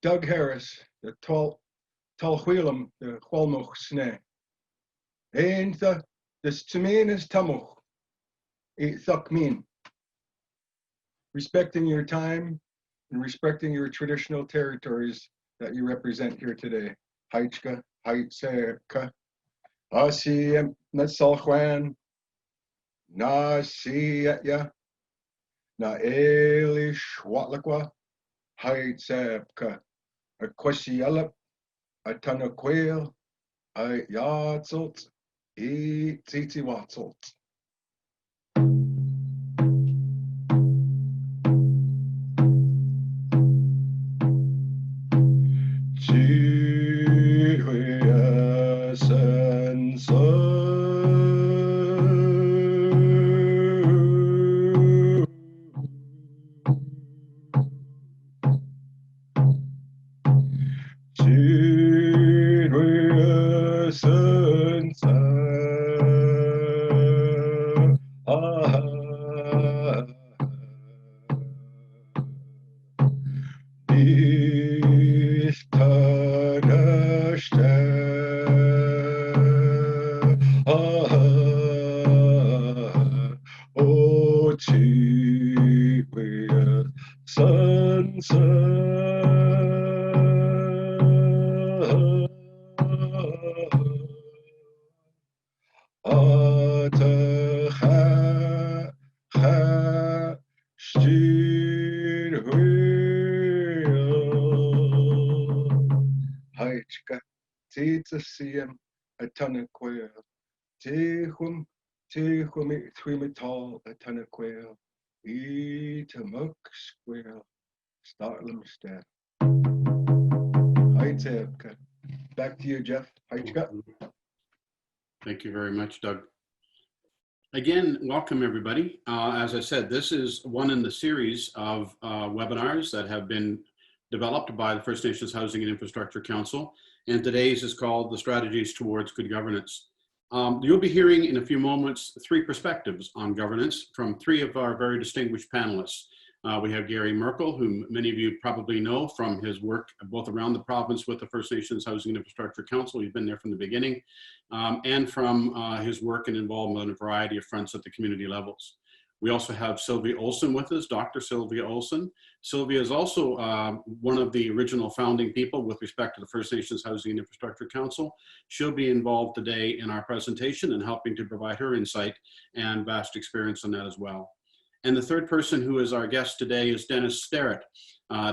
Doug Harris, the Talhuilam, the Hualmoch Sne. And the Tsumin is Tamuch, Thukmin. Respecting your time and respecting your traditional territories that you represent here today. Haichka, Haitseka, Asi Netsalhuan, Na Siya, Na Eli Schwatlakwa, Haitseka, a Kwasielip, a Tanaquil, a Yatzelt, E Titi Watzelt. Siem a Tanaquil, Tehum, Thwimitol a Tanaquil, E Tamuk Squil, Startlam Step. Hi, Tabka. Back to you, Jeff. Hi, Thank you very much, Doug. Again, welcome everybody. As I said, this is one in the series of webinars that have been developed by the First Nations Housing and Infrastructure Council. And today's is called the Strategies Towards Good Governance. You'll be hearing in a few moments 3 perspectives on governance from 3 of our very distinguished panelists. We have Gary Merkel, whom many of you probably know from his work both around the province with the First Nations Housing and Infrastructure Council. He's been there from the beginning, and from his work and involvement on a variety of fronts at the community levels. We also have Sylvia Olson with us, Dr. Sylvia Olson. Sylvia is also one of the original founding people with respect to the First Nations Housing and Infrastructure Council. She'll be involved today in our presentation and helping to provide her insight and vast experience on that as well. And the third person who is our guest today is Dennis Sterrett.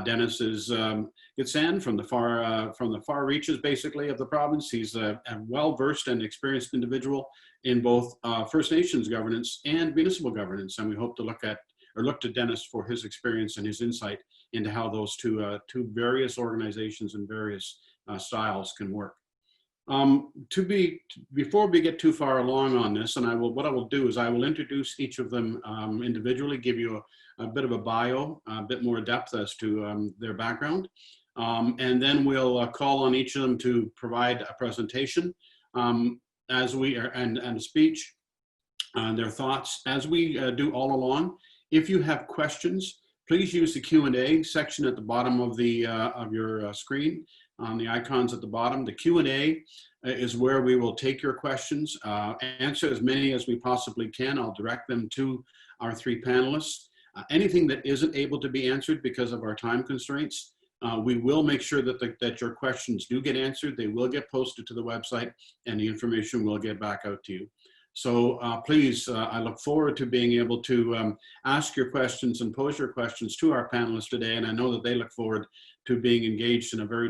Dennis is Gitxsan from the far reaches, basically, of the province. He's a well-versed and experienced individual in both First Nations governance and municipal governance, and we hope to look to Dennis for his experience and his insight into how those two various organizations and various styles can work. Before we get too far along on this, and what I will do is I will introduce each of them individually, give you a bit of a bio, a bit more depth as to their background, and then we'll call on each of them to provide a presentation and a speech and their thoughts as we do all along. If you have questions, please use the Q&A section at the bottom of your screen. On the icons at the bottom. The Q&A is where we will take your questions, answer as many as we possibly can. I'll direct them to our 3 panelists. Anything that isn't able to be answered because of our time constraints, we will make sure that your questions do get answered. They will get posted to the website and the information will get back out to you. So please, I look forward to being able to ask your questions and pose your questions to our panelists today. And I know that they look forward to being engaged in a very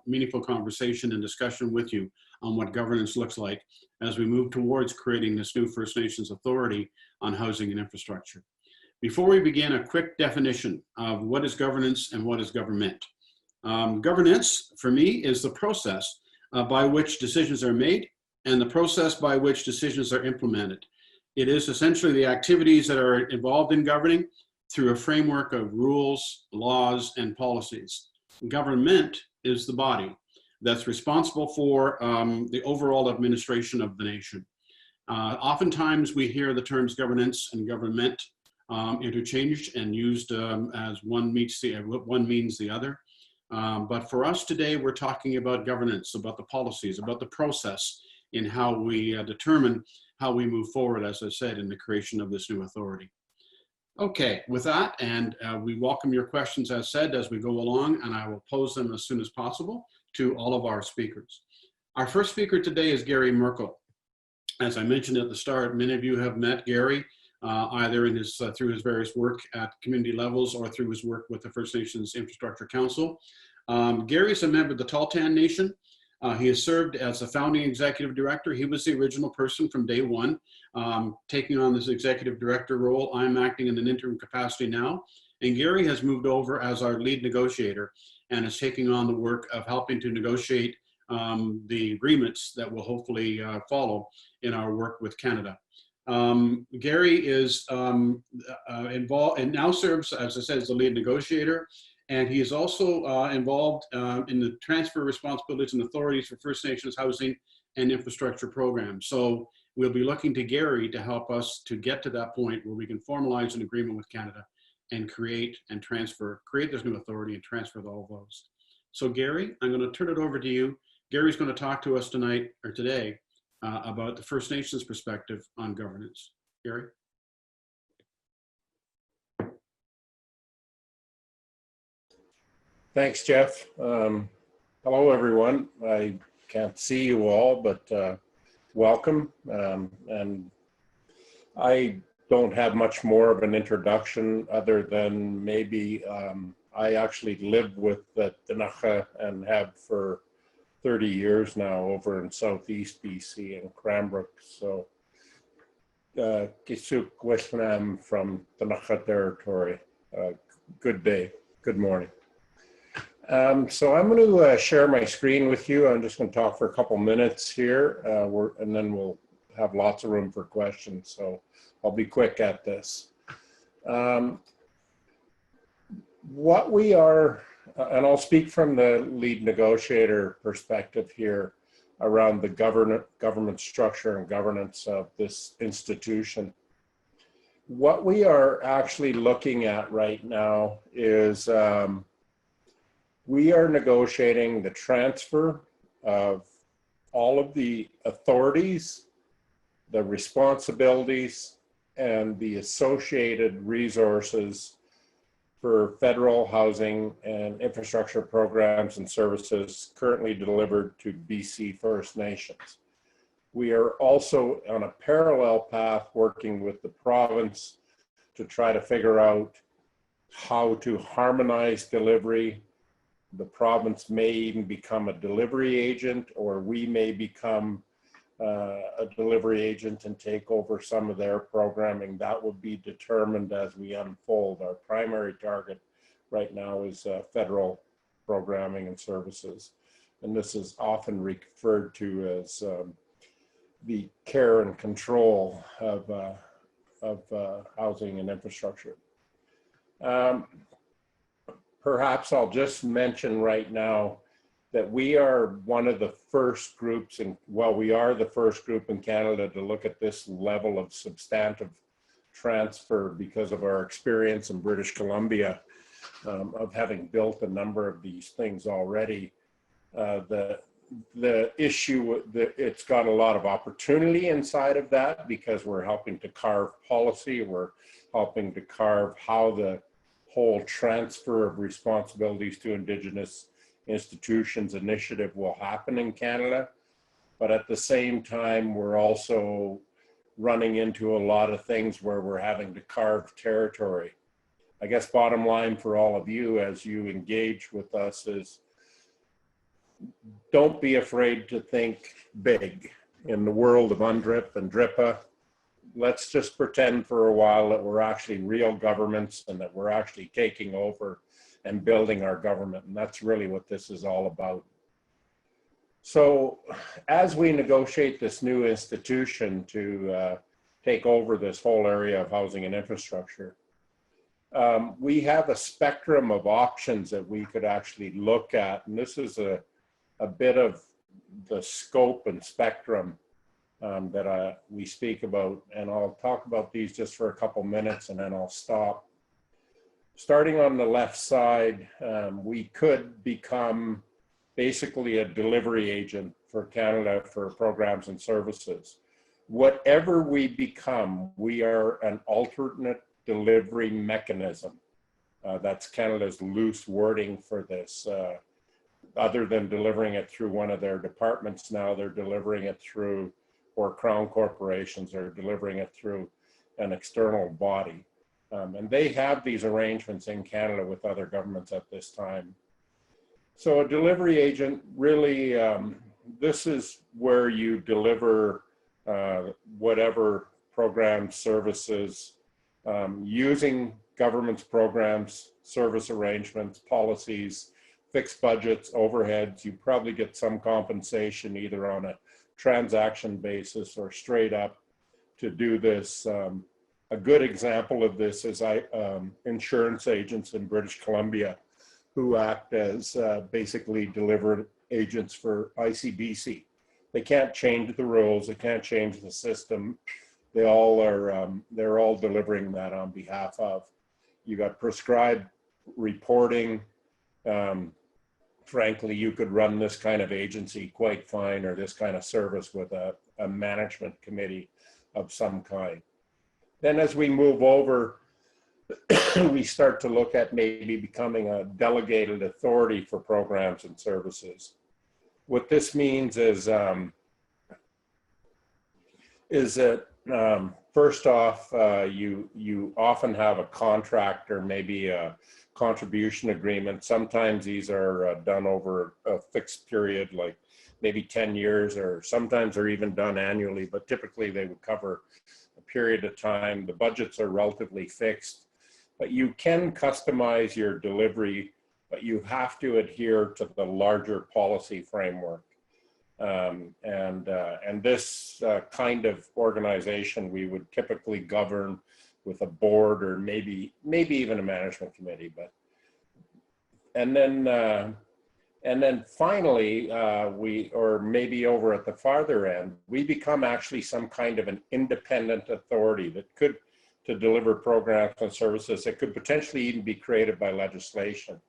meaningful conversation and discussion with you on what governance looks like as we move towards creating this new First Nations Authority on Housing and Infrastructure. Before we begin, a quick definition of what is governance and what is government. Governance, for me, is the process by which decisions are made and the process by which decisions are implemented. It is essentially the activities that are involved in governing through a framework of rules, laws, and policies. Government is the body that's responsible for the overall administration of the nation. Oftentimes we hear the terms governance and government interchanged and used as one means the other. But for us today, we're talking about governance, about the policies, about the process in how we determine how we move forward, as I said, in the creation of this new authority. Okay, with that, and we welcome your questions, as said, as we go along, and I will pose them as soon as possible to all of our speakers. Our first speaker today is Gary Merkel. As I mentioned at the start, many of you have met Gary either in his, through his various work at community levels or through his work with the First Nations Infrastructure Council. Gary is a member of the Tahltan Nation. He has served as a founding executive director. He was the original person from day one, taking on this executive director role. I'm acting in an interim capacity now. And Gary has moved over as our lead negotiator and is taking on the work of helping to negotiate the agreements that will hopefully follow in our work with Canada. Gary is involved and now serves, as I said, as the lead negotiator. And he is also involved in the transfer responsibilities and authorities for First Nations housing and infrastructure programs. So we'll be looking to Gary to help us to get to that point where we can formalize an agreement with Canada and create this new authority and transfer all of those. So Gary, I'm going to turn it over to you. Gary's going to talk to us tonight or today about the First Nations perspective on governance. Gary? Thanks, Jeff. Hello, everyone. I can't see you all, but welcome. And I don't have much more of an introduction other than maybe I actually live with the Ktunaxa and have for 30 years now over in Southeast BC in Cranbrook. So Kisuk Wishnam from Ktunaxa territory. Good day, good morning. So I'm going to share my screen with you. I'm just going to talk for a couple minutes here, and then we'll have lots of room for questions. So I'll be quick at this. What we are, and I'll speak from the lead negotiator perspective here around the government structure and governance of this institution. What we are actually looking at right now is we are negotiating the transfer of all of the authorities, the responsibilities, and the associated resources for federal housing and infrastructure programs and services currently delivered to BC First Nations. We are also on a parallel path working with the province to try to figure out how to harmonize delivery. The province may even become a delivery agent, or we may become a delivery agent and take over some of their programming. That will be determined as we unfold. Our primary target right now is federal programming and services. And this is often referred to as the care and control of housing and infrastructure. Perhaps I'll just mention right now that we are one of the first groups, we are the first group in Canada to look at this level of substantive transfer because of our experience in British Columbia of having built a number of these things already. The issue, it's got a lot of opportunity inside of that because we're helping to carve policy, we're helping to carve how the whole transfer of responsibilities to Indigenous institutions initiative will happen in Canada. But at the same time, we're also running into a lot of things where we're having to carve territory. I guess bottom line for all of you as you engage with us is don't be afraid to think big in the world of UNDRIP and DRIPA. Let's just pretend for a while that we're actually real governments and that we're actually taking over and building our government. And that's really what this is all about. So as we negotiate this new institution to take over this whole area of housing and infrastructure, we have a spectrum of options that we could actually look at. And this is a bit of the scope and spectrum that we speak about. And I'll talk about these just for a couple minutes and then I'll stop. starting on the left side, we could become basically a delivery agent for Canada for programs and services. Whatever we become, we are an alternate delivery mechanism. That's Canada's loose wording for this. Other than delivering it through one of their departments now, they're delivering it through, or Crown corporations are delivering it through an external body. And they have these arrangements in Canada with other governments at this time. So a delivery agent really, this is where you deliver whatever programs, services, using government's programs, service arrangements, policies, fixed budgets, overheads. You probably get some compensation either on a transaction basis or straight up to do this. A good example of this is insurance agents in British Columbia who act as basically delivery agents for ICBC. They can't change the rules, they can't change the system. They all are, they're all delivering that on behalf of. You got prescribed reporting. Frankly, you could run this kind of agency quite fine, or this kind of service with a management committee of some kind. Then as we move over, we start to look at maybe becoming a delegated authority for programs and services. What this means is that first off, you often have a contract or maybe a contribution agreement. Sometimes these are done over a fixed period, like maybe 10 years, or sometimes they're even done annually, but typically they would cover a period of time. The budgets are relatively fixed, but you can customize your delivery, but you have to adhere to the larger policy framework. And this kind of organization we would typically govern with a board or maybe even a management committee. But and then finally or maybe over at the farther end, we become actually some kind of an independent authority that could to deliver programs and services that could potentially even be created by legislation.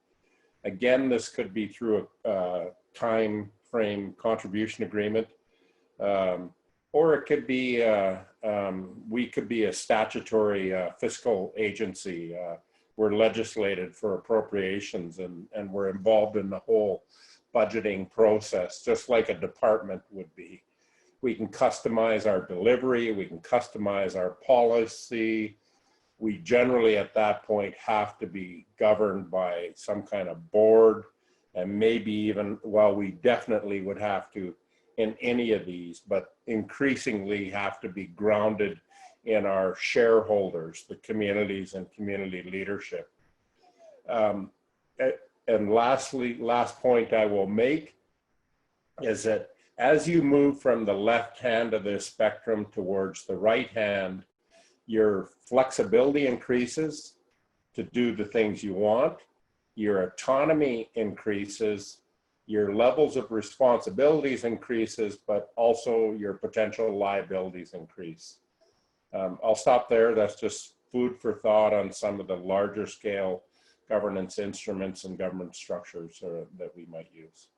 Again, this could be through a time frame contribution agreement, or it could be, we could be a statutory fiscal agency. We're legislated for appropriations and we're involved in the whole budgeting process, just like a department would be. We can customize our delivery, we can customize our policy. We generally at that point have to be governed by some kind of board, and maybe even, well, we definitely would have to in any of these, but increasingly have to be grounded in our shareholders, the communities and community leadership. And lastly, last point I will make is that as you move from the left hand of this spectrum towards the right hand, your flexibility increases to do the things you want, your autonomy increases, your levels of responsibilities increases, but also your potential liabilities increase. I'll stop there. That's just food for thought on some of the larger scale governance instruments and government structures that we might use.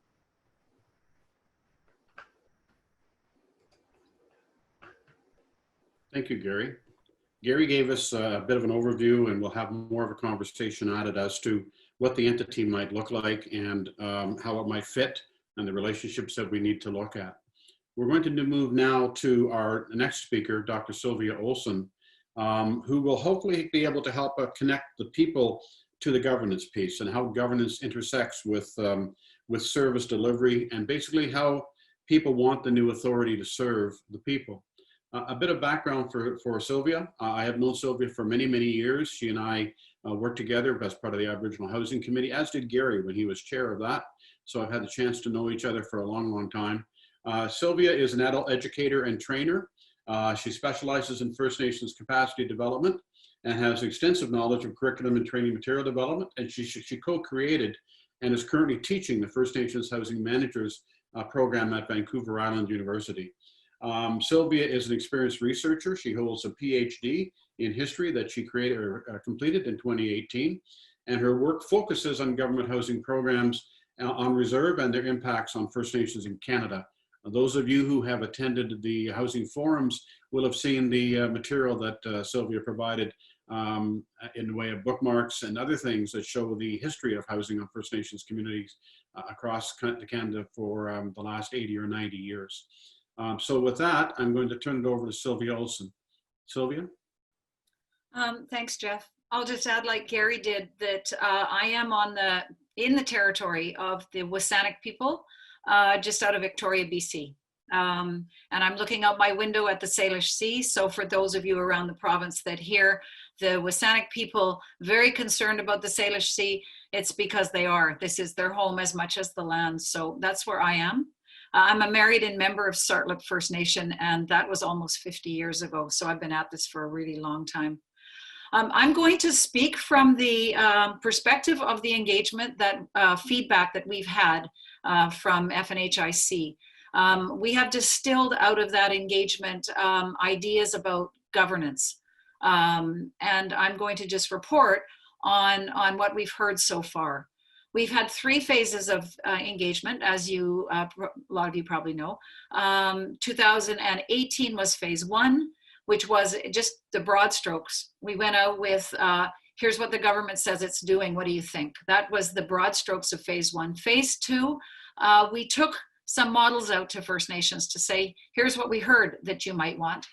Thank you, Gary. Gary gave us a bit of an overview, and we'll have more of a conversation added as to what the entity might look like and how it might fit and the relationships that we need to look at. We're going to move now to our next speaker, Dr. Sylvia Olson, who will hopefully be able to help connect the people to the governance piece and how governance intersects with service delivery and basically how people want the new authority to serve the people. A bit of background for Sylvia. I have known Sylvia for many, many years. She and I worked together as part of the Aboriginal Housing Committee, as did Gary when he was chair of that. So I've had the chance to know each other for a long, long time. Sylvia is an adult educator and trainer. She specializes in First Nations capacity development and has extensive knowledge of curriculum and training material development. And she co-created and is currently teaching the First Nations Housing Managers program at Vancouver Island University. Sylvia is an experienced researcher. She holds a PhD in history that she created or completed in 2018. And her work focuses on government housing programs on reserve and their impacts on First Nations in Canada. Those of you who have attended the housing forums will have seen the material that Sylvia provided in the way of bookmarks and other things that show the history of housing on First Nations communities across Canada for the last 80 or 90 years. So with that, I'm going to turn it over to Sylvia Olson. Sylvia? Thanks, Jeff. I'll just add, like Gary did, that I am in the territory of the WSÁNEĆ people, just out of Victoria, BC. And I'm looking out my window at the Salish Sea. So for those of you around the province that hear the WSÁNEĆ people very concerned about the Salish Sea, it's because they are. This is their home as much as the land. So that's where I am. I'm a married in member of Tsartlip First Nation, and that was almost 50 years ago. So I've been at this for a really long time. I'm going to speak from the perspective of the engagement, that feedback that we've had from FNHIC. We have distilled out of that engagement ideas about governance. And I'm going to just report on what we've heard so far. We've had 3 phases of engagement, as you, a lot of you probably know. 2018 was phase 1, which was just the broad strokes. We went out with, here's what the government says it's doing, what do you think? That was the broad strokes of phase 1. Phase 2, we took some models out to First Nations to say, here's what we heard that you might want.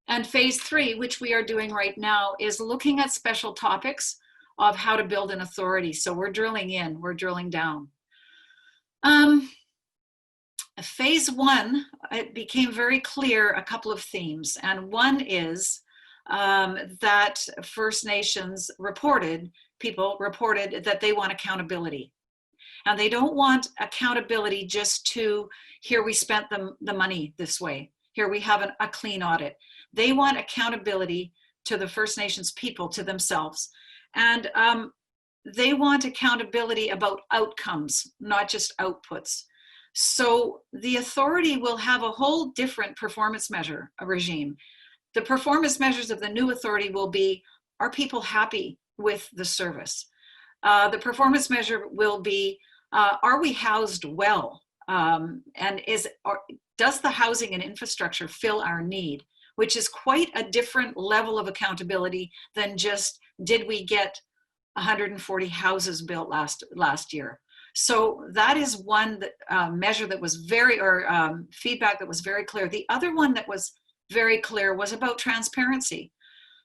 And phase 3, which we are doing right now, is looking at special topics of how to build an authority. So we're drilling in, we're drilling down. Phase 1, it became very clear a couple of themes. And one is that First Nations people reported that they want accountability. And they don't want accountability just to, here we spent the money this way, here we have a clean audit. They want accountability to the First Nations people, to themselves. And they want accountability about outcomes, not just outputs. So the authority will have a whole different performance measure regime. The performance measures of the new authority will be, are people happy with the service? The performance measure will be, are we housed well? And does the housing and infrastructure fill our need? Which is quite a different level of accountability than just, did we get 140 houses built last year? So that is one measure that was feedback that was very clear. The other one that was very clear was about transparency.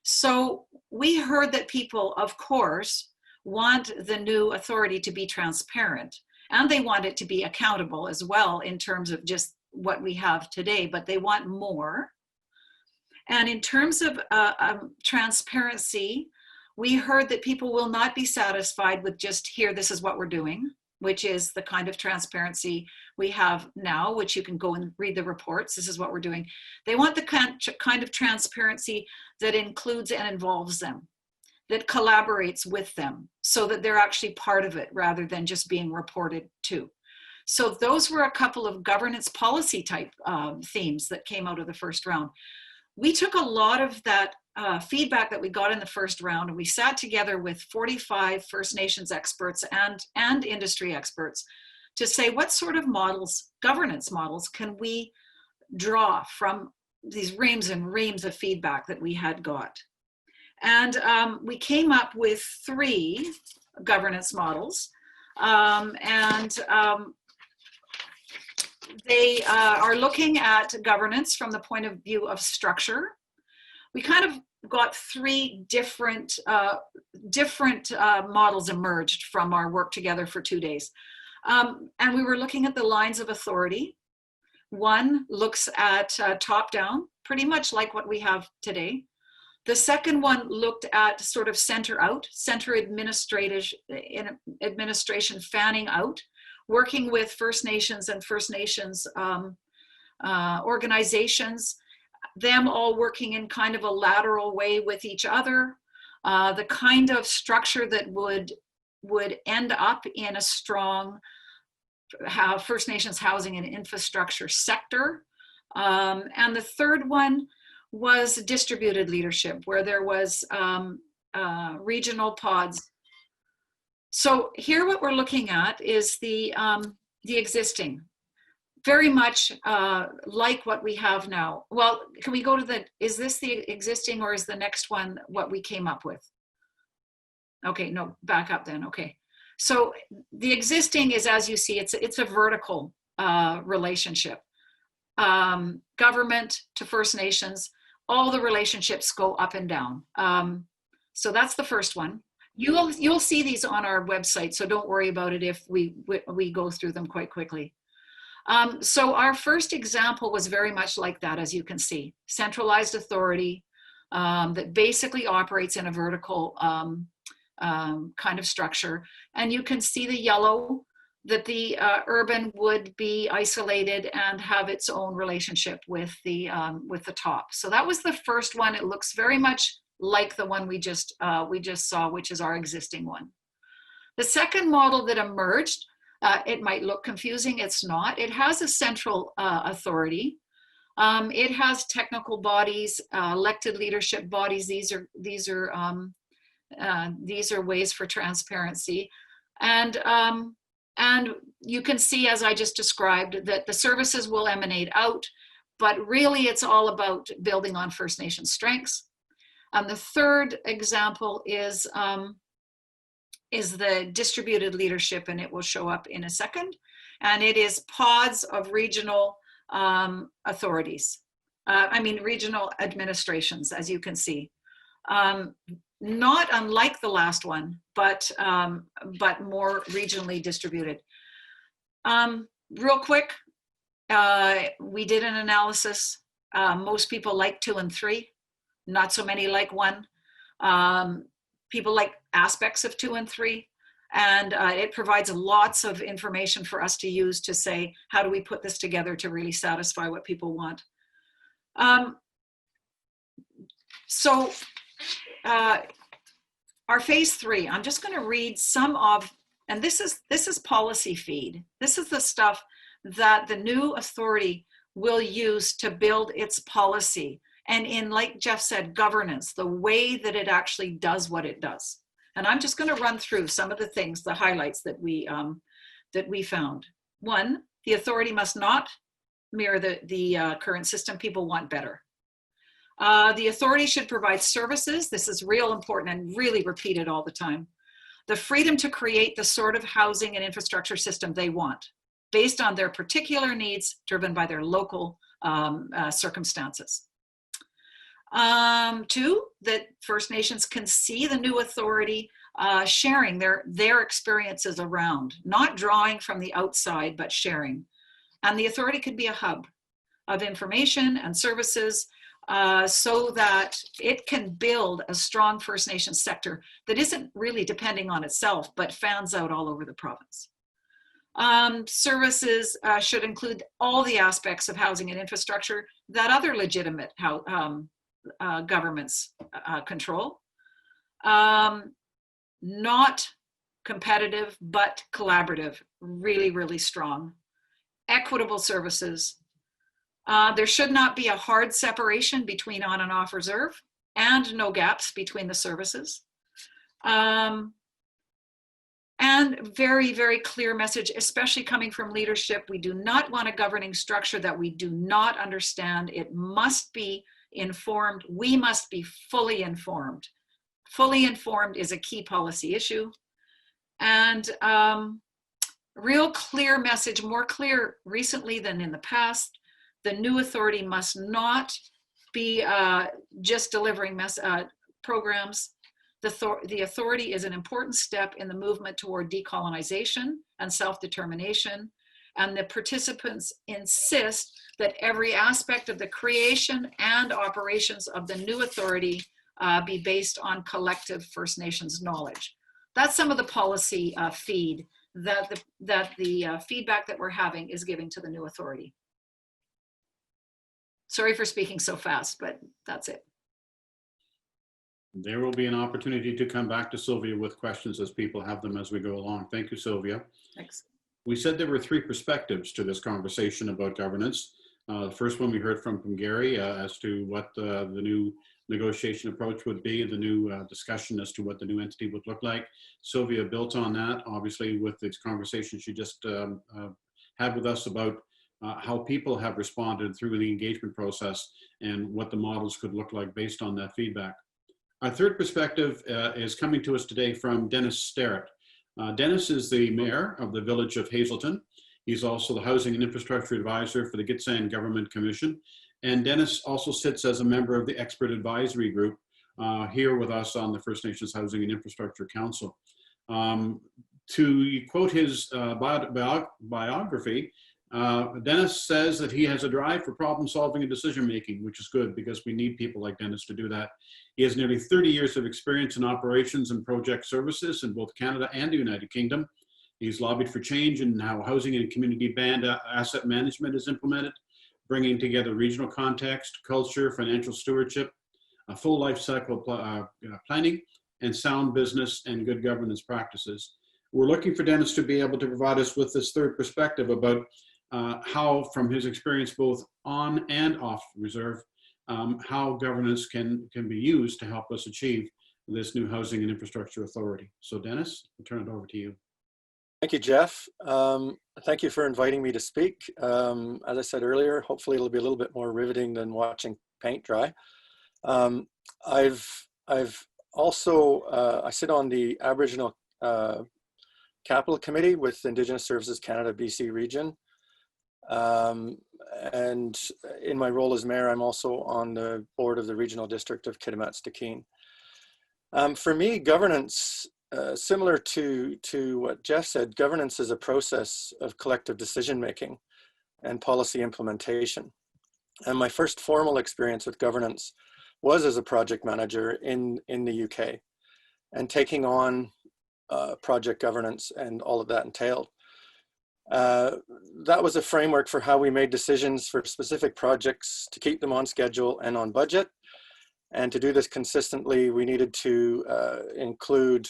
So we heard that people, of course, want the new authority to be transparent, and they want it to be accountable as well in terms of just what we have today, but they want more. And in terms of transparency, we heard that people will not be satisfied with just, here, this is what we're doing, which is the kind of transparency we have now, which you can go and read the reports. This is what we're doing. They want the kind of transparency that includes and involves them, that collaborates with them, so that they're actually part of it rather than just being reported to. So those were a couple of governance policy type themes that came out of the first round. We took a lot of that feedback that we got in the first round, and we sat together with 45 First Nations experts and industry experts to say, what sort of models, governance models, can we draw from these reams and reams of feedback that we had got? And we came up with 3 governance models, they are looking at governance from the point of view of structure. We kind of got 3 different models emerged from our work together for 2 days. And we were looking at the lines of authority. One looks at top down, pretty much like what we have today. The second one looked at sort of center out, center administration fanning out, working with First Nations and First Nations organizations, them all working in kind of a lateral way with each other, the kind of structure that would end up in a strong First Nations housing and infrastructure sector. And the third one was distributed leadership, where there was regional pods. So here what we're looking at is the existing, very much like what we have now. Well, can we go to the, is this the existing or is the next one what we came up with? Okay, no, back up then, okay. So the existing is, as you see, it's a vertical relationship. Government to First Nations, all the relationships go up and down. So that's the first one. You'll see these on our website, so don't worry about it if we go through them quite quickly. So our first example was very much like that, as you can see. Centralized authority that basically operates in a vertical kind of structure. And you can see the yellow, that the urban would be isolated and have its own relationship with the top. So that was the first one. It looks very much like the one we just saw, which is our existing one. The second model that emerged, it might look confusing, it's not. It has a central authority. It has technical bodies, elected leadership bodies. These are ways for transparency. And you can see, as I just described, that the services will emanate out, but really it's all about building on First Nation strengths. The third example is the distributed leadership, and it will show up in a second. And it is pods of regional authorities. Regional administrations, as you can see. Not unlike the last one, but more regionally distributed. Real quick, we did an analysis. Most people like 2 and 3, not so many like 1. People like aspects of 2 and 3, and it provides lots of information for us to use to say, how do we put this together to really satisfy what people want? Our phase 3, I'm just going to read some of, and this is policy feed. This is the stuff that the new authority will use to build its policy. And in, like Jeff said, governance, the way that it actually does what it does. And I'm just going to run through some of the things, the highlights that we found. 1, the authority must not mirror the current system. People want better. The authority should provide services. This is real important and really repeated all the time. The freedom to create the sort of housing and infrastructure system they want, based on their particular needs, driven by their local circumstances. 2, that First Nations can see the new authority sharing their experiences around, not drawing from the outside, but sharing. And the authority could be a hub of information and services so that it can build a strong First Nations sector that isn't really depending on itself, but fans out all over the province. Services should include all the aspects of housing and infrastructure that other legitimate governments control. Not competitive, but collaborative, really, really strong. Equitable services. There should not be a hard separation between on and off reserve, and no gaps between the services. And very, very clear message, especially coming from leadership. We do not want a governing structure that we do not understand. It must be informed. We must be fully informed. Fully informed is a key policy issue. And real clear message, more clear recently than in the past. The new authority must not be just delivering programs. The authority is an important step in the movement toward decolonization and self-determination, and the participants insist that every aspect of the creation and operations of the new authority be based on collective First Nations knowledge. That's some of the policy feed that the feedback that we're having is giving to the new authority. Sorry for speaking so fast, but that's it. There will be an opportunity to come back to Sylvia with questions as people have them as we go along. Thank you, Sylvia. Thanks. We said there were 3 perspectives to this conversation about governance. The first one we heard from Gary as to what the new negotiation approach would be, the new discussion as to what the new entity would look like. Sylvia built on that, obviously, with this conversation she just had with us about how people have responded through the engagement process and what the models could look like based on that feedback. Our third perspective is coming to us today from Dennis Sterrett. Dennis is the mayor of the village of Hazelton. He's also the Housing and Infrastructure Advisor for the Gitxsan Government Commission. And Dennis also sits as a member of the Expert Advisory Group here with us on the First Nations Housing and Infrastructure Council. To quote his biography, Dennis says that he has a drive for problem solving and decision making, which is good because we need people like Dennis to do that. He has nearly 30 years of experience in operations and project services in both Canada and the United Kingdom. He's lobbied for change in how housing and community band asset management is implemented, bringing together regional context, culture, financial stewardship, a full life cycle planning, and sound business and good governance practices. We're looking for Dennis to be able to provide us with this third perspective about how, from his experience both on and off reserve, how governance can be used to help us achieve this new Housing and Infrastructure Authority. So Dennis, I'll turn it over to you. Thank you, Jeff. Thank you for inviting me to speak. As I said earlier, hopefully it'll be a little bit more riveting than watching paint dry. I've also, I sit on the Aboriginal Capital Committee with Indigenous Services Canada BC region. And in my role as mayor, I'm also on the board of the Regional District of Kitimat-Stikine. For me, governance, similar to what Jeff said, governance is a process of collective decision-making and policy implementation. And my first formal experience with governance was as a project manager in the UK and taking on project governance and all of that entailed. That was a framework for how we made decisions for specific projects to keep them on schedule and on budget. And to do this consistently, we needed to include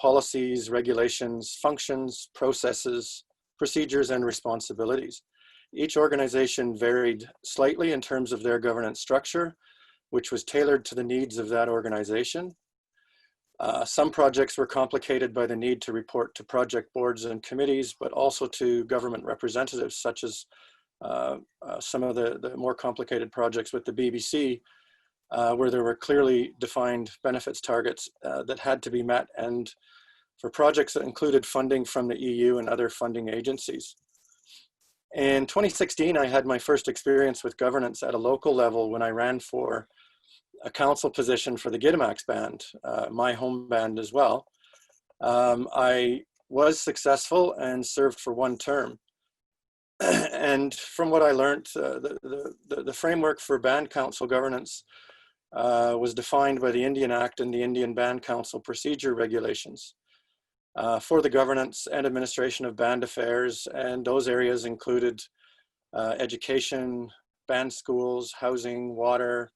policies, regulations, functions, processes, procedures, and responsibilities. Each organization varied slightly in terms of their governance structure, which was tailored to the needs of that organization. Some projects were complicated by the need to report to project boards and committees, but also to government representatives, such as some of the more complicated projects with the BBC, where there were clearly defined benefits targets that had to be met, and for projects that included funding from the EU and other funding agencies. In 2016, I had my first experience with governance at a local level when I ran for a council position for the Gittimax band, my home band as well. I was successful and served for one term. And from what I learned, the framework for band council governance was defined by the Indian Act and the Indian Band Council Procedure Regulations for the governance and administration of band affairs, and those areas included education, band schools, housing, water,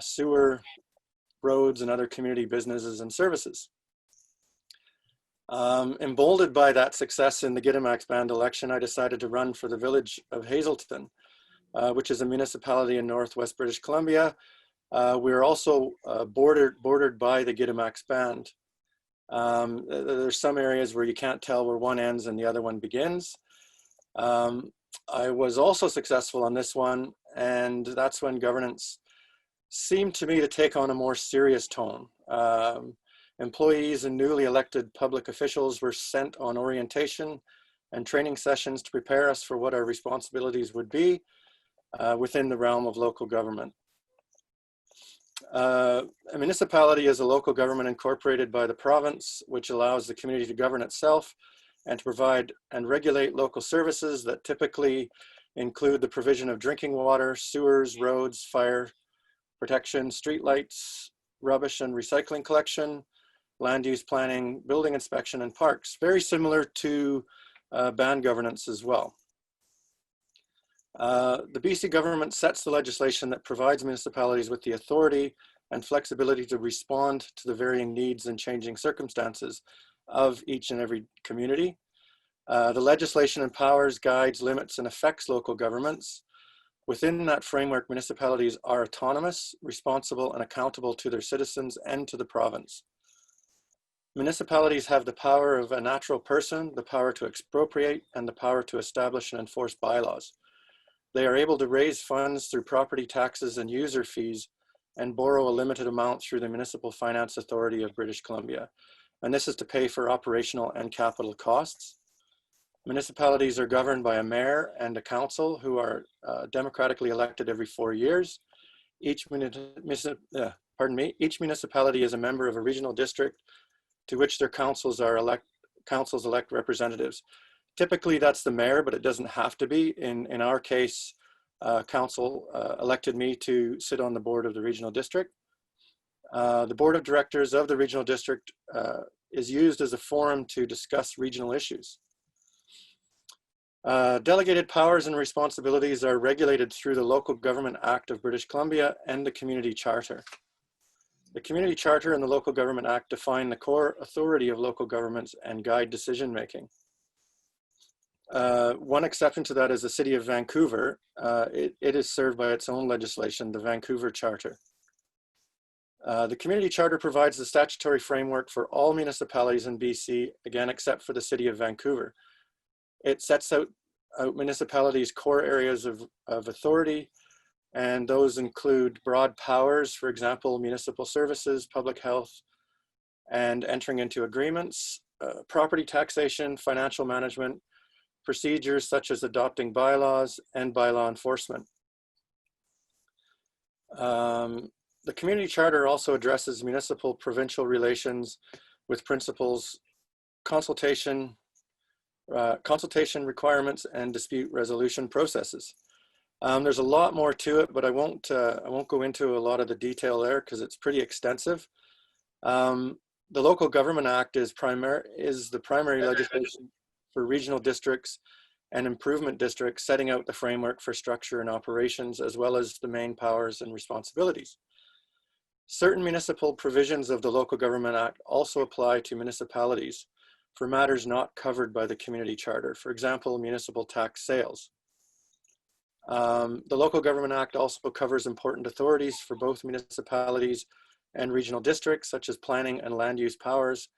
sewer, roads, and other community businesses and services. Emboldened by that success in the Gittimax band election, I decided to run for the village of Hazelton, which is a municipality in Northwest British Columbia. We're also bordered by the Gittimax band. There's some areas where you can't tell where one ends and the other one begins. I was also successful on this one, and that's when governance seemed to me to take on a more serious tone. Employees and newly elected public officials were sent on orientation and training sessions to prepare us for what our responsibilities would be within the realm of local government. A municipality is a local government incorporated by the province, which allows the community to govern itself and to provide and regulate local services that typically include the provision of drinking water, sewers, roads, fire protection, streetlights, rubbish and recycling collection, land use planning, building inspection, and parks. Very similar to band governance as well. The BC government sets the legislation that provides municipalities with the authority and flexibility to respond to the varying needs and changing circumstances of each and every community. The legislation empowers, guides, limits, and affects local governments. Within that framework, municipalities are autonomous, responsible, and accountable to their citizens and to the province. Municipalities have the power of a natural person, the power to expropriate, and the power to establish and enforce bylaws. They are able to raise funds through property taxes and user fees and borrow a limited amount through the Municipal Finance Authority of British Columbia. And this is to pay for operational and capital costs. Municipalities are governed by a mayor and a council who are democratically elected every 4 years. Each municipality is a member of a regional district to which their councils elect representatives. Typically that's the mayor, but it doesn't have to be. In our case, council elected me to sit on the board of the regional district. The board of directors of the regional district is used as a forum to discuss regional issues. Delegated powers and responsibilities are regulated through the Local Government Act of British Columbia and the Community Charter. The Community Charter and the Local Government Act define the core authority of local governments and guide decision making. One exception to that is the City of Vancouver. It is served by its own legislation, the Vancouver Charter. The Community Charter provides the statutory framework for all municipalities in BC, again, except for the City of Vancouver. It sets out municipalities' core areas of authority, and those include broad powers, for example, municipal services, public health, and entering into agreements, property taxation, financial management, procedures such as adopting bylaws, and bylaw enforcement. The Community Charter also addresses municipal-provincial relations with principles, consultation requirements, and dispute resolution processes. There's a lot more to it, but I won't go into a lot of the detail there because it's pretty extensive. The Local Government Act is the primary legislation for regional districts and improvement districts, setting out the framework for structure and operations, as well as the main powers and responsibilities. Certain municipal provisions of the Local Government Act also apply to municipalities for matters not covered by the Community Charter, for example, municipal tax sales. The Local Government Act also covers important authorities for both municipalities and regional districts, such as planning and land use powers,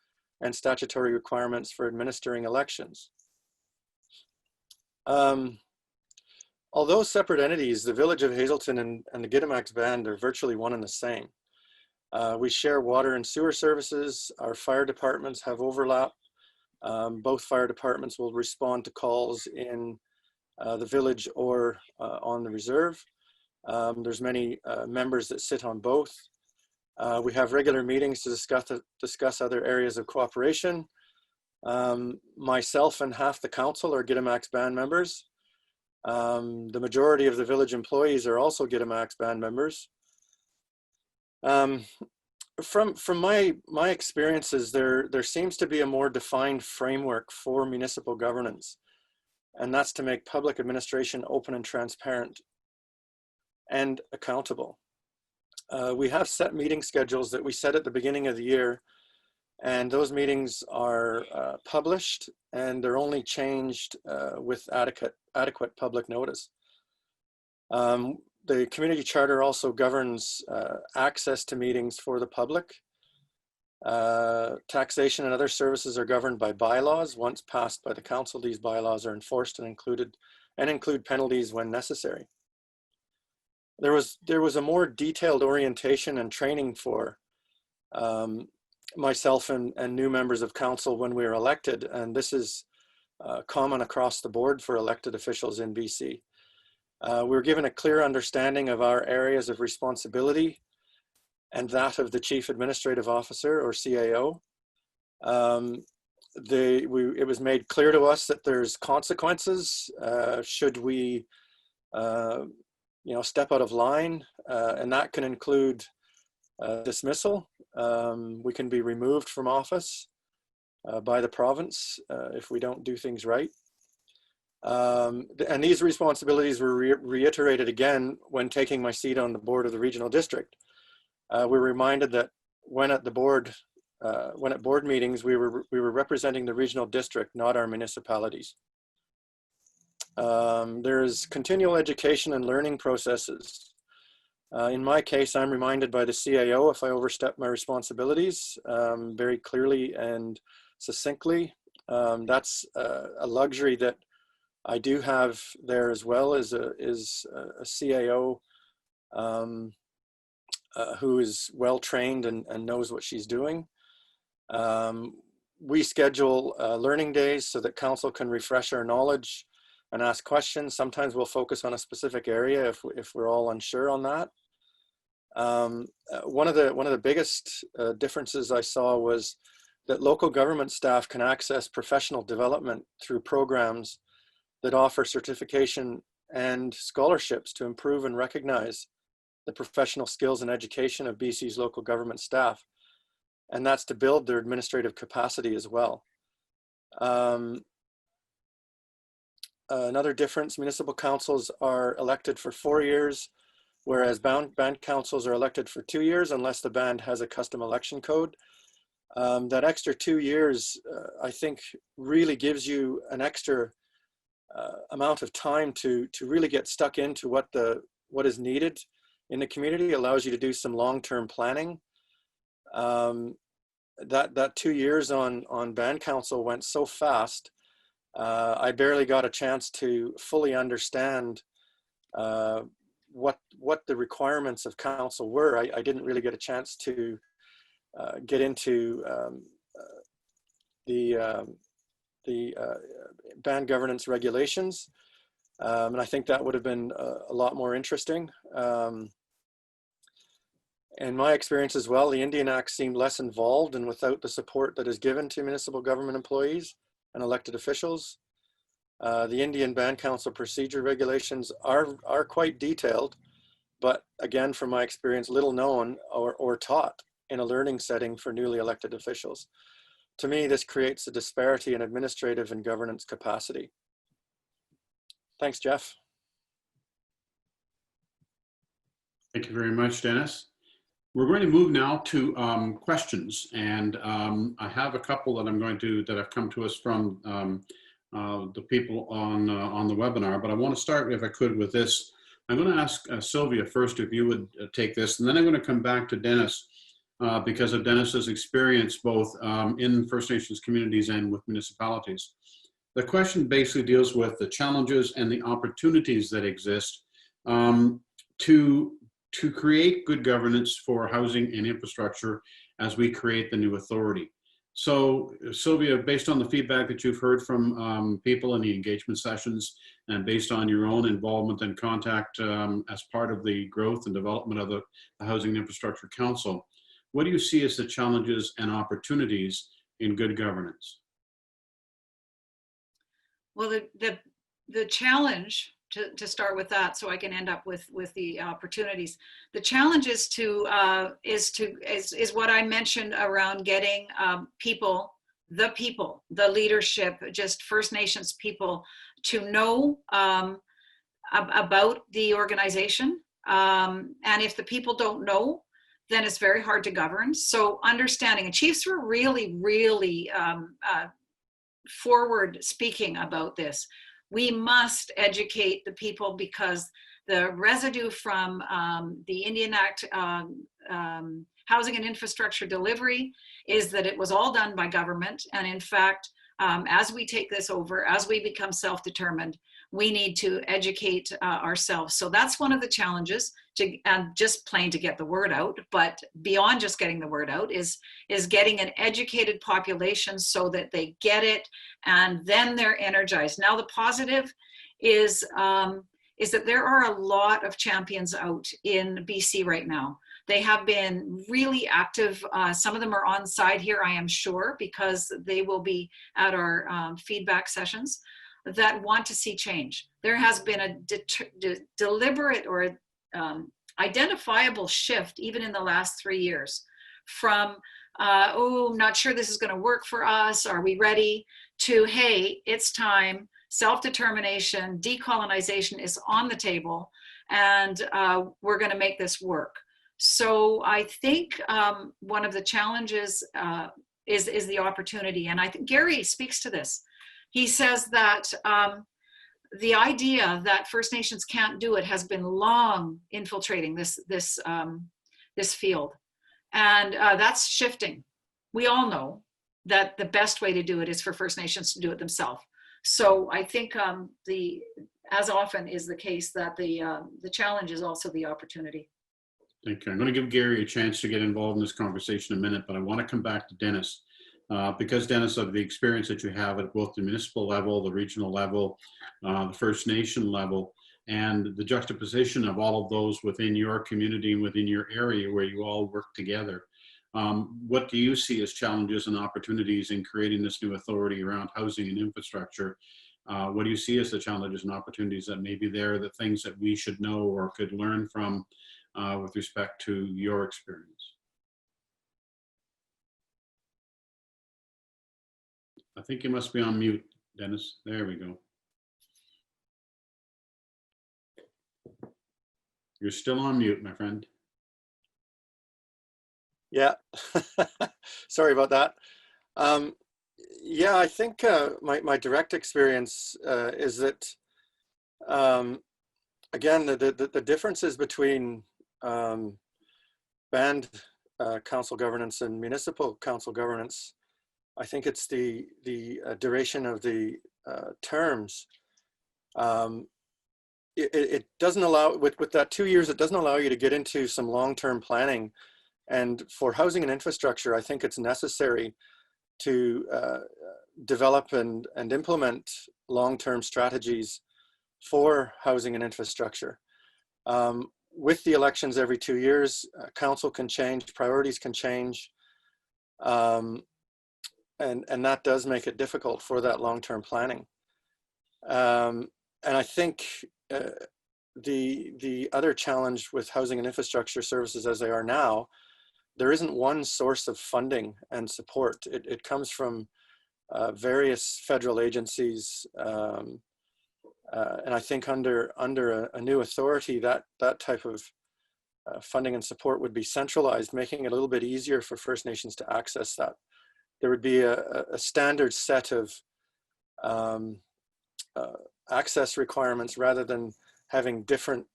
and statutory requirements for administering elections. Although separate entities, the Village of Hazelton and the Gittimax Band are virtually one and the same. We share water and sewer services. Our fire departments have overlap. Both fire departments will respond to calls in the village or on the reserve. There's many members that sit on both. We have regular meetings to discuss other areas of cooperation. Myself and half the council are Gittimax Band members. The majority of the village employees are also Gittimax Band members. From my experiences, there seems to be a more defined framework for municipal governance, and that's to make public administration open and transparent and accountable. We have set meeting schedules that we set at the beginning of the year, and those meetings are published, and they're only changed with adequate public notice. The Community Charter also governs access to meetings for the public. Taxation and other services are governed by bylaws. Once passed by the council, these bylaws are enforced and include penalties when necessary. There was a more detailed orientation and training for myself and new members of council when we were elected, and this is common across the board for elected officials in BC. We were given a clear understanding of our areas of responsibility and that of the Chief Administrative Officer, or CAO. It was made clear to us that there's consequences should we step out of line, and that can include dismissal. We can be removed from office by the province if we don't do things right. And these responsibilities were reiterated again when taking my seat on the board of the regional district. We were reminded that when at board meetings, we were representing the regional district, not our municipalities. There's continual education and learning processes. In my case, I'm reminded by the CAO if I overstep my responsibilities very clearly and succinctly. That's a luxury that I do have there as well, is a CAO who is well trained and knows what she's doing. We schedule learning days so that council can refresh our knowledge and ask questions. Sometimes we'll focus on a specific area if we're all unsure on that. One of the biggest differences I saw was that local government staff can access professional development through programs that offer certification and scholarships to improve and recognize the professional skills and education of BC's local government staff. And that's to build their administrative capacity as well. Another difference, municipal councils are elected for 4 years, whereas band councils are elected for 2 years unless the band has a custom election code. That extra 2 years, I think, really gives you an extra amount of time to really get stuck into what is needed in the community. It allows you to do some long-term planning. That 2 years on band council went so fast. I barely got a chance to fully understand what the requirements of council were. I didn't really get a chance to get into the band governance regulations, and I think that would have been a lot more interesting. In my experience as well, the Indian Act seemed less involved, and without the support that is given to municipal government employees and elected officials. The Indian Band Council procedure regulations are quite detailed, but again, from my experience, little known or taught in a learning setting for newly elected officials. To me, this creates a disparity in administrative and governance capacity. Thanks, Jeff. Thank you very much, Dennis. We're going to move now to questions, and I have a couple that that have come to us from the people on the webinar, but I want to start, if I could, with this. I'm going to ask Sylvia first if you would take this, and then I'm going to come back to Dennis because of Dennis's experience both in First Nations communities and with municipalities. The question basically deals with the challenges and the opportunities that exist to create good governance for housing and infrastructure as we create the new authority. So Sylvia, based on the feedback that you've heard from people in the engagement sessions and based on your own involvement and contact as part of the growth and development of the Housing and Infrastructure Council, what do you see as the challenges and opportunities in good governance? Well, the challenge, to start with that, so I can end up with the opportunities. The challenge is what I mentioned around getting the leadership, just First Nations people, to know about the organization. And if the people don't know, then it's very hard to govern. So understanding, and chiefs were really, really forward speaking about this. We must educate the people because the residue from the Indian Act housing and infrastructure delivery is that it was all done by government. And in fact, as we take this over, as we become self-determined, we need to educate ourselves. So that's one of the challenges, just plain to get the word out. But beyond just getting the word out is getting an educated population so that they get it and then they're energized. Now the positive is that there are a lot of champions out in BC right now. They have been really active. Some of them are on site here, I am sure, because they will be at our feedback sessions, that want to see change. There has been a deliberate or identifiable shift even in the last 3 years from, oh, not sure this is going to work for us, are we ready, to, hey, it's time, self-determination, decolonization is on the table, and we're going to make this work. So I think one of the challenges is the opportunity, and I think Gary speaks to this. He says that the idea that First Nations can't do it has been long infiltrating this field, and that's shifting. We all know that the best way to do it is for First Nations to do it themselves. So I think as often is the case, that the challenge is also the opportunity. Thank you. I'm going to give Gary a chance to get involved in this conversation in a minute, but I want to come back to Dennis. Because, Dennis, of the experience that you have at both the municipal level, the regional level, the First Nation level, and the juxtaposition of all of those within your community and within your area where you all work together, what do you see as challenges and opportunities in creating this new authority around housing and infrastructure? What do you see as the challenges and opportunities that may be there, the things that we should know or could learn from with respect to your experience? I think you must be on mute, Dennis. There we go. You're still on mute, my friend. Yeah, sorry about that. Yeah, I think my direct experience is that, again, the differences between band council governance and municipal council governance, I think it's the duration of the terms. It doesn't allow, with that 2 years, it doesn't allow you to get into some long-term planning. And for housing and infrastructure, I think it's necessary to develop and implement long-term strategies for housing and infrastructure. With the elections every 2 years, council can change, priorities can change. And that does make it difficult for that long-term planning. And I think the other challenge with housing and infrastructure services as they are now, there isn't one source of funding and support. It comes from various federal agencies. And I think under a new authority, that type of funding and support would be centralized, making it a little bit easier for First Nations to access that. There would be a standard set of access requirements rather than having different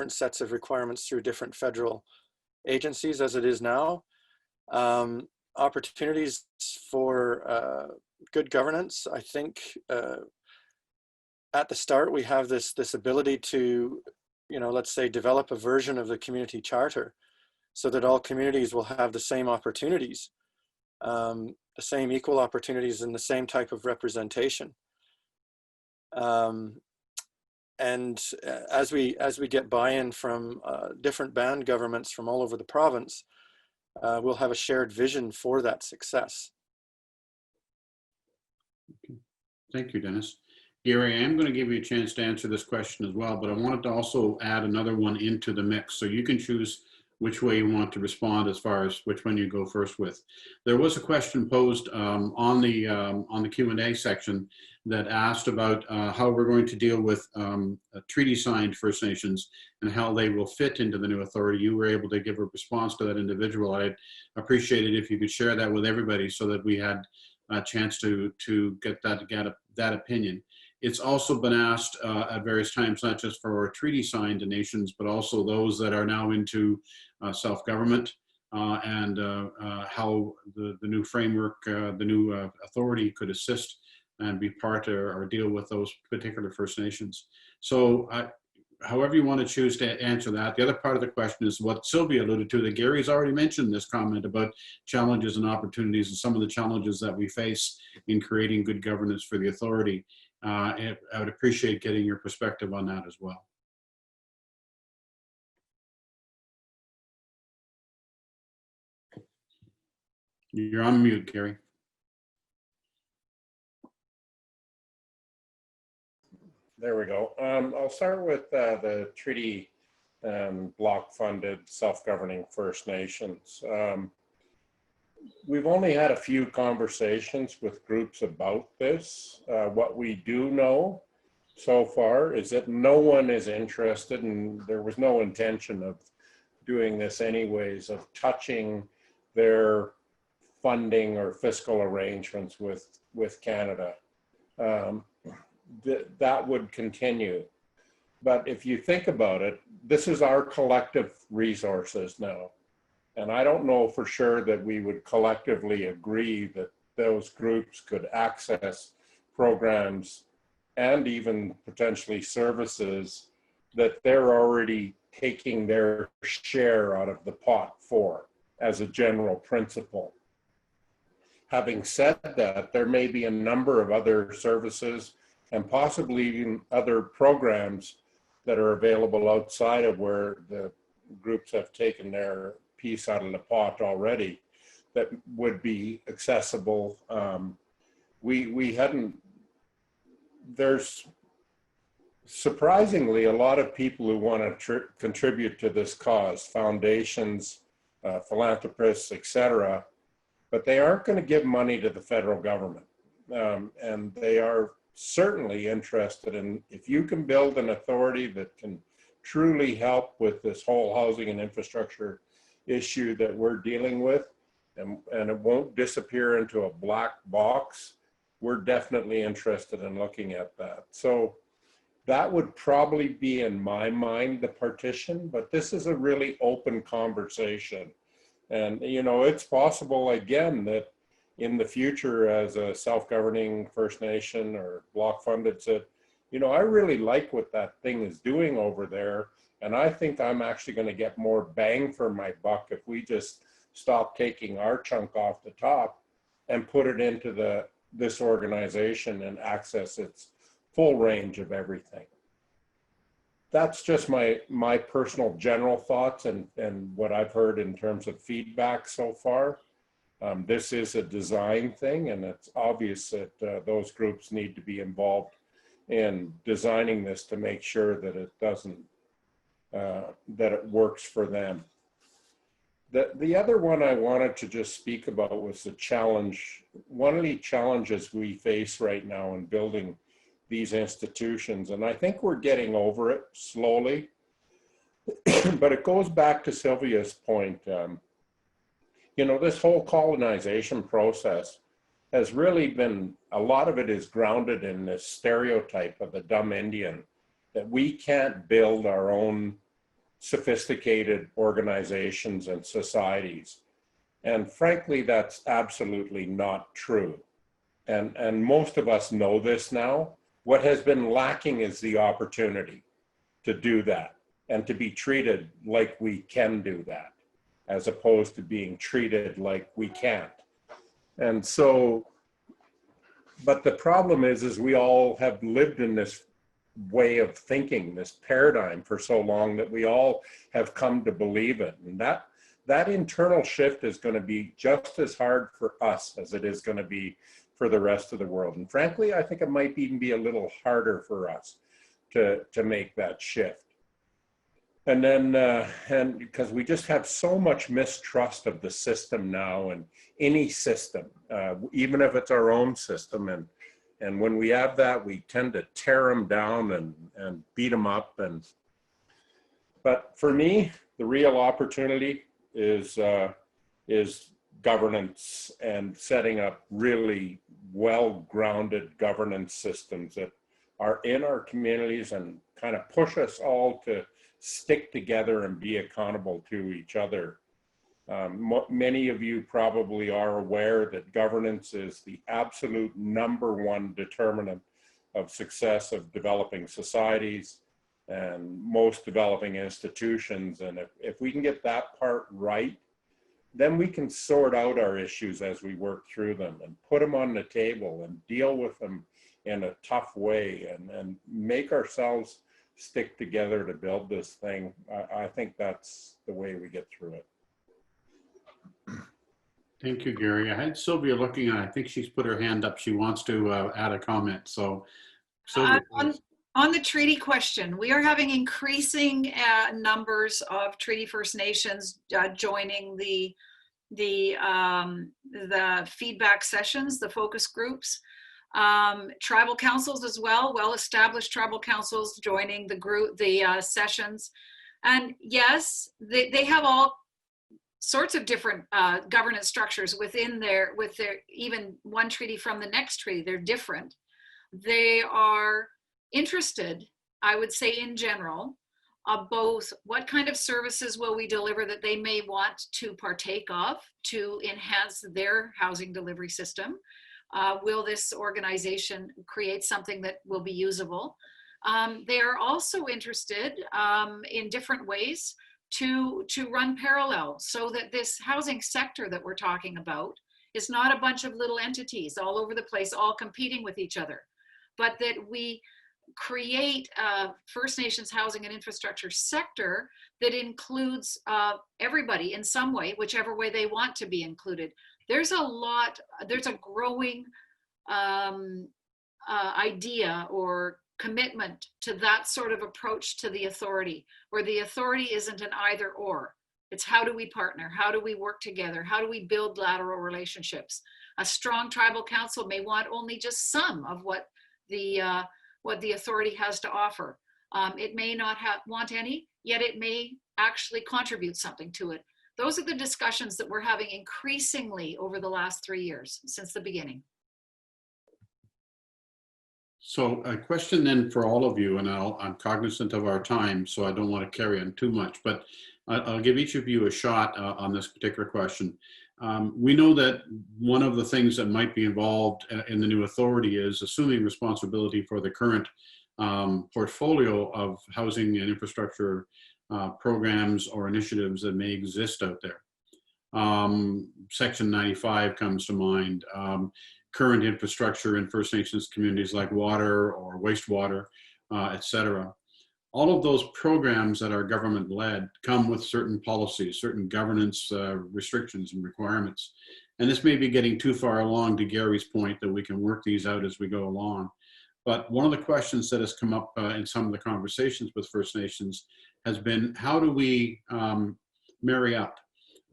sets of requirements through different federal agencies as it is now. Opportunities for good governance. I think at the start we have this ability to, let's say, develop a version of the community charter so that all communities will have the same opportunities. The same equal opportunities and the same type of representation. And as we get buy-in from different band governments from all over the province, we'll have a shared vision for that success. Okay. Thank you, Dennis. Gary, I am going to give you a chance to answer this question as well, but I wanted to also add another one into the mix, so you can choose which way you want to respond as far as which one you go first with. There was a question posed on the Q&A section that asked about how we're going to deal with treaty-signed First Nations and how they will fit into the new authority. You were able to give a response to that individual. I'd appreciate it if you could share that with everybody so that we had a chance to get that opinion. It's also been asked at various times, not just for treaty-signed nations, but also those that are now into self-government and how the new framework, the new authority could assist and be part or deal with those particular First Nations. So however you want to choose to answer that. The other part of the question is what Sylvia alluded to, that Gary's already mentioned this comment about challenges and opportunities and some of the challenges that we face in creating good governance for the authority. I would appreciate getting your perspective on that as well. You're on mute, Gary. There we go. I'll start with the treaty block funded self-governing First Nations. We've only had a few conversations with groups about this. What we do know so far is that no one is interested, and there was no intention of doing this anyways, of touching their funding or fiscal arrangements with Canada. that would continue. But if you think about it, this is our collective resources now. And I don't know for sure that we would collectively agree that those groups could access programs and even potentially services that they're already taking their share out of the pot for, as a general principle. Having said that, there may be a number of other services and possibly even other programs that are available outside of where the groups have taken their piece out of the pot already that would be accessible. We hadn't, there's surprisingly a lot of people who want to contribute to this cause, foundations, philanthropists, etc., but they aren't going to give money to the federal government. And they are certainly interested in, if you can build an authority that can truly help with this whole housing and infrastructure issue that we're dealing with, and it won't disappear into a black box, we're definitely interested in looking at that. So that would probably be, in my mind, the partition, but this is a really open conversation. And, you know, it's possible, again, that in the future as a self-governing First Nation or block funded said, you know, I really like what that thing is doing over there. And I think I'm actually going to get more bang for my buck if we just stop taking our chunk off the top and put it into this organization and access its full range of everything. That's just my personal general thoughts and what I've heard in terms of feedback so far. This is a design thing, and it's obvious that those groups need to be involved in designing this to make sure that it doesn't, that it works for them. The other one I wanted to just speak about was the challenge. One of the challenges we face right now in building these institutions, and I think we're getting over it slowly, but it goes back to Sylvia's point. You know, this whole colonization process has really been, a lot of it is grounded in this stereotype of the dumb Indian, that we can't build our own sophisticated organizations and societies. And frankly, that's absolutely not true. And most of us know this now. What has been lacking is the opportunity to do that and to be treated like we can do that, as opposed to being treated like we can't. And so, but the problem is we all have lived in this way of thinking, this paradigm for so long that we all have come to believe it. And that internal shift is going to be just as hard for us as it is going to be for the rest of the world. And frankly, I think it might even be a little harder for us to make that shift. And then, and because we just have so much mistrust of the system now, and any system, even if it's our own system. And when we have that, we tend to tear them down and beat them up. But for me, the real opportunity is governance and setting up really well-grounded governance systems that are in our communities and kind of push us all to stick together and be accountable to each other. Many of you probably are aware that governance is the absolute #1 determinant of success of developing societies and most developing institutions. And if we can get that part right, then we can sort out our issues as we work through them and put them on the table and deal with them in a tough way and make ourselves stick together to build this thing. I think that's the way we get through it. Thank you, Gary. I had Sylvia looking, and I think she's put her hand up. She wants to add a comment. So, Sylvia, on the treaty question, we are having increasing numbers of Treaty First Nations joining the feedback sessions, the focus groups. Tribal councils as well, well-established tribal councils joining the sessions. And yes, they have all sorts of different governance structures within with their even one treaty from the next treaty, they're different. they are interested, I would say in general, both what kind of services will we deliver that they may want to partake of to enhance their housing delivery system. Will this organization create something that will be usable? They are also interested in different ways to run parallel so that this housing sector that we're talking about is not a bunch of little entities all over the place, all competing with each other, but that we create a First Nations housing and infrastructure sector that includes everybody in some way, whichever way they want to be included. There's a growing idea or commitment to that sort of approach to the authority, where the authority isn't an either or. It's how do we partner? How do we work together? How do we build lateral relationships? A strong tribal council may want only just some of what the authority has to offer. It may not want any, yet it may actually contribute something to it. Those are the discussions that we're having increasingly over the last 3 years since the beginning. So a question then for all of you, and I'm cognizant of our time, so I don't want to carry on too much, but I'll give each of you a shot on this particular question. We know that one of the things that might be involved in the new authority is assuming responsibility for the current portfolio of housing and infrastructure programs or initiatives that may exist out there. Section 95 comes to mind. Current infrastructure in First Nations communities like water or wastewater, et cetera. All of those programs that are government-led come with certain policies, certain governance restrictions and requirements. And this may be getting too far along, to Gary's point, that we can work these out as we go along. But one of the questions that has come up in some of the conversations with First Nations has been, how do we marry up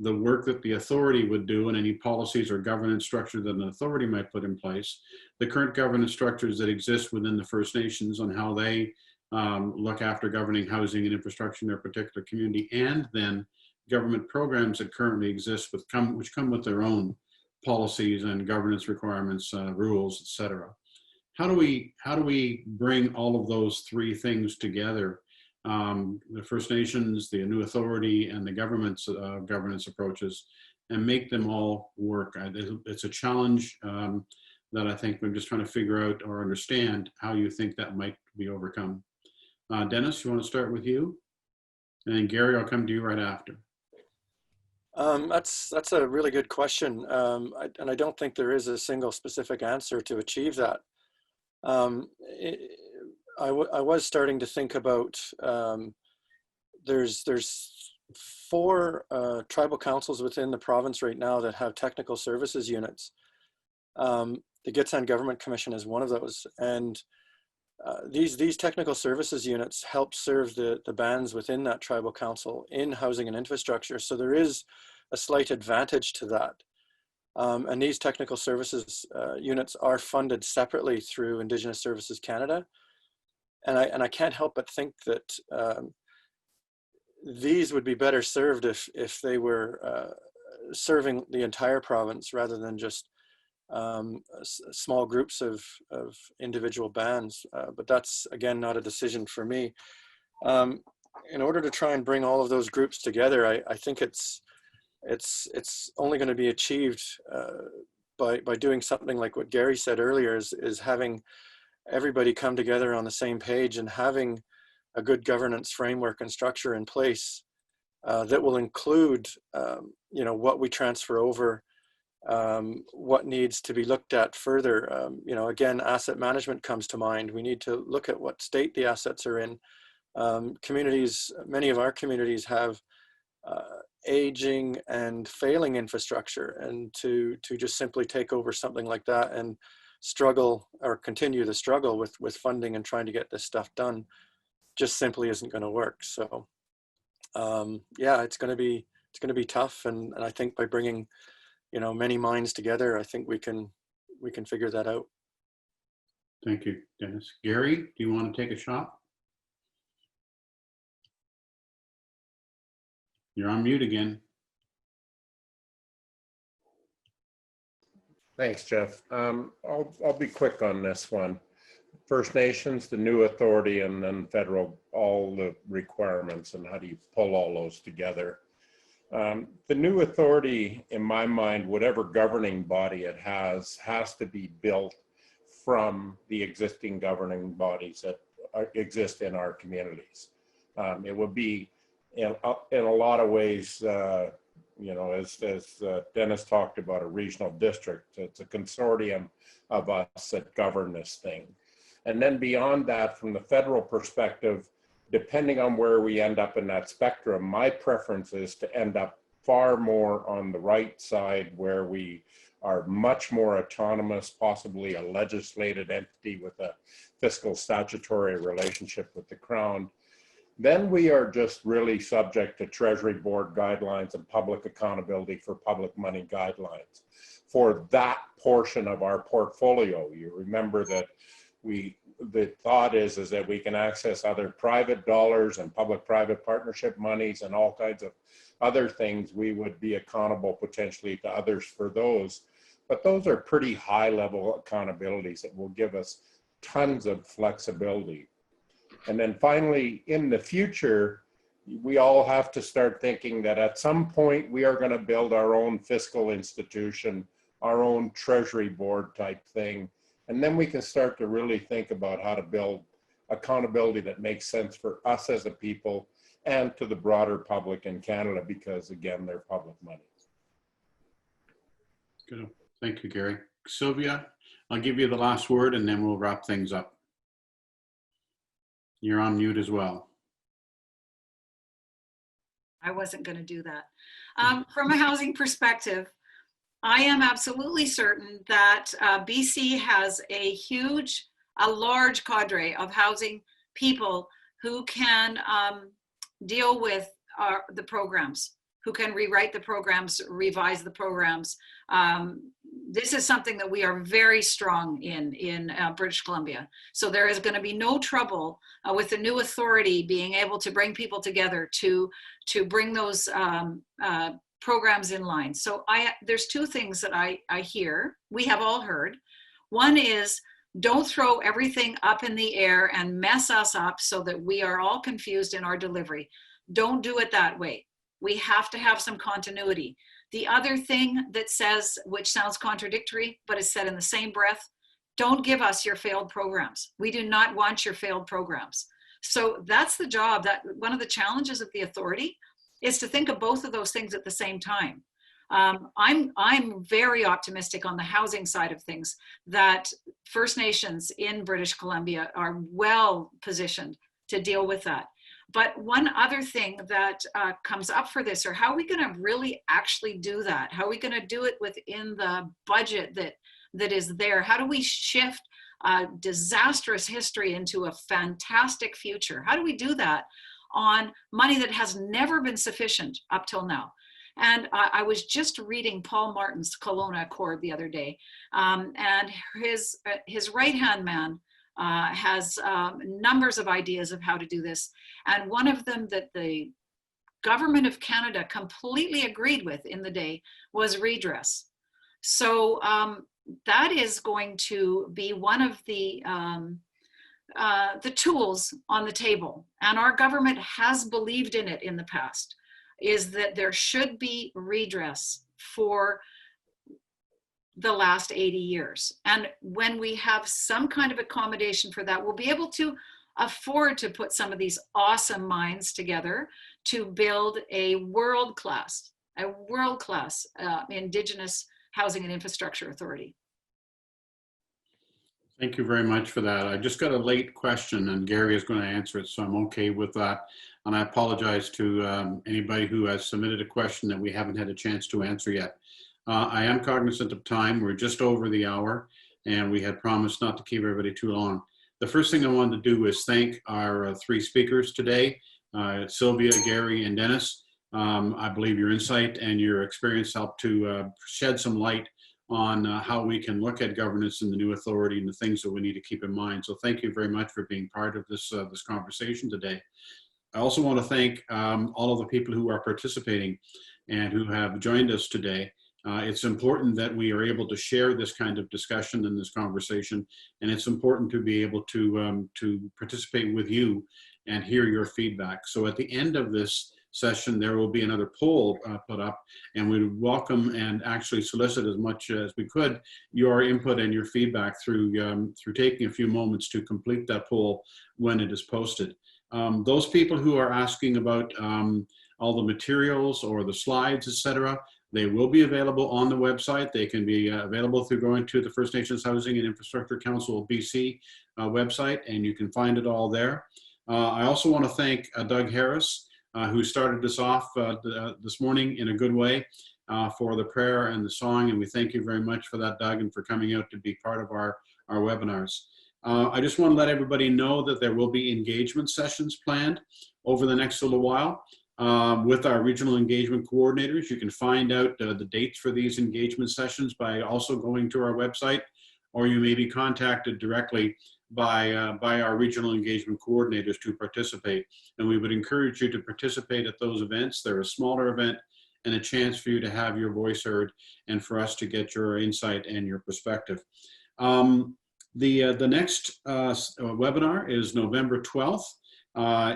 the work that the authority would do and any policies or governance structure that an authority might put in place, the current governance structures that exist within the First Nations on how they look after governing housing and infrastructure in their particular community, and then government programs that currently exist which come with their own policies and governance requirements, rules, et cetera. How do we bring all of those three things together? The First Nations, the new authority, and the government's governance approaches, and make them all work. It's a challenge that I think we're just trying to figure out or understand how you think that might be overcome. Dennis, you want to start with you? And then Gary, I'll come to you right after. That's a really good question. And I don't think there is a single specific answer to achieve that. I was starting to think about, there's 4 tribal councils within the province right now that have technical services units. The Gitxsan Government Commission is one of those. And these technical services units help serve the bands within that tribal council in housing and infrastructure. So there is a slight advantage to that. And these technical services units are funded separately through Indigenous Services Canada. And I can't help but think that these would be better served if they were serving the entire province rather than just small groups of individual bands. But that's, again, not a decision for me. In order to try and bring all of those groups together, I think it's only going to be achieved by doing something like what Gary said earlier, is having everybody come together on the same page and having a good governance framework and structure in place that will include, what we transfer over, what needs to be looked at further. Again, asset management comes to mind. We need to look at what state the assets are in. Many of our communities have aging and failing infrastructure, and to just simply take over something like that and struggle or continue the struggle with funding and trying to get this stuff done just simply isn't going to work. So yeah, it's going to be tough, and I think by bringing many minds together, I think we can figure that out. Thank you, Dennis. Gary, do you want to take a shot? You're on mute again. Thanks, Jeff. I'll be quick on this one. First Nations, the new authority, and then federal, all the requirements, and how do you pull all those together? The new authority, in my mind, whatever governing body it has to be built from the existing governing bodies that exist in our communities. It would be, in a lot of ways, you know, as Dennis talked about, a regional district. It's a consortium of us that govern this thing. And then beyond that, from the federal perspective, depending on where we end up in that spectrum, my preference is to end up far more on the right side, where we are much more autonomous, possibly a legislated entity with a fiscal statutory relationship with the Crown. Then we are just really subject to Treasury Board guidelines and public accountability for public money guidelines for that portion of our portfolio. You remember that the thought is that we can access other private dollars and public-private partnership monies and all kinds of other things. We would be accountable potentially to others for those, but those are pretty high-level accountabilities that will give us tons of flexibility. And then finally, in the future, we all have to start thinking that at some point we are going to build our own fiscal institution, our own Treasury Board type thing. And then we can start to really think about how to build accountability that makes sense for us as a people and to the broader public in Canada, because again, they're public money. Good. Thank you, Gary. Sylvia, I'll give you the last word and then we'll wrap things up. You're on mute as well. I wasn't going to do that. From a housing perspective, I am absolutely certain that BC has a large cadre of housing people who can deal with the programs, who can rewrite the programs, revise the programs. This is something that we are very strong in British Columbia. So there is going to be no trouble with the new authority being able to bring people together to bring those programs in line. So there's two things that I hear, we have all heard. One is, don't throw everything up in the air and mess us up so that we are all confused in our delivery. Don't do it that way. We have to have some continuity. The other thing that says, which sounds contradictory, but is said in the same breath, don't give us your failed programs. We do not want your failed programs. So that's the job, that one of the challenges of the authority is to think of both of those things at the same time. I'm very optimistic on the housing side of things that First Nations in British Columbia are well positioned to deal with that. But one other thing that comes up for this, or how are we going to really actually do that? How are we going to do it within the budget that is there? How do we shift a disastrous history into a fantastic future? How do we do that on money that has never been sufficient up till now? And I was just reading Paul Martin's Kelowna Accord the other day, and his right-hand man has numbers of ideas of how to do this. And one of them that the government of Canada completely agreed with in the day was redress. So that is going to be one of the tools on the table. And our government has believed in it in the past, is that there should be redress for the last 80 years. And when we have some kind of accommodation for that, we'll be able to afford to put some of these awesome minds together to build a world-class Indigenous Housing and Infrastructure Authority. Thank you very much for that. I just got a late question and Gary is going to answer it, so I'm okay with that. And I apologize to anybody who has submitted a question that we haven't had a chance to answer yet. I am cognizant of time. We're just over the hour and we had promised not to keep everybody too long. The first thing I wanted to do is thank our three speakers today, Sylvia, Gary, and Dennis. I believe your insight and your experience helped to shed some light on how we can look at governance in the new authority and the things that we need to keep in mind. So thank you very much for being part of this, this conversation today. I also want to thank all of the people who are participating and who have joined us today. It's important that we are able to share this kind of discussion and this conversation, and it's important to be able to participate with you and hear your feedback. So at the end of this session, there will be another poll put up, and we would welcome and actually solicit as much as we could your input and your feedback through taking a few moments to complete that poll when it is posted. Those people who are asking about all the materials or the slides, etc., they will be available on the website. They can be available through going to the First Nations Housing and Infrastructure Council of BC website, and you can find it all there. I also want to thank Doug Harris, who started us off this morning in a good way for the prayer and the song, and we thank you very much for that, Doug, and for coming out to be part of our webinars. I just want to let everybody know that there will be engagement sessions planned over the next little while. With our regional engagement coordinators. You can find out the dates for these engagement sessions by also going to our website, or you may be contacted directly by our regional engagement coordinators to participate. And we would encourage you to participate at those events. They're a smaller event and a chance for you to have your voice heard and for us to get your insight and your perspective. The next webinar is November 12th.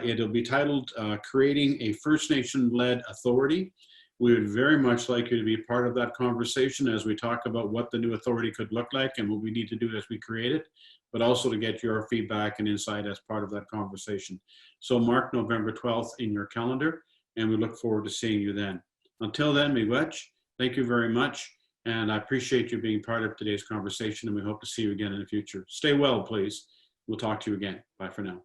It'll be titled Creating a First Nation-Led Authority. We would very much like you to be part of that conversation as we talk about what the new authority could look like and what we need to do as we create it, but also to get your feedback and insight as part of that conversation. So mark November 12th in your calendar, and we look forward to seeing you then. Until then, miigwech, thank you very much, and I appreciate you being part of today's conversation, and we hope to see you again in the future. Stay well, please. We'll talk to you again. Bye for now.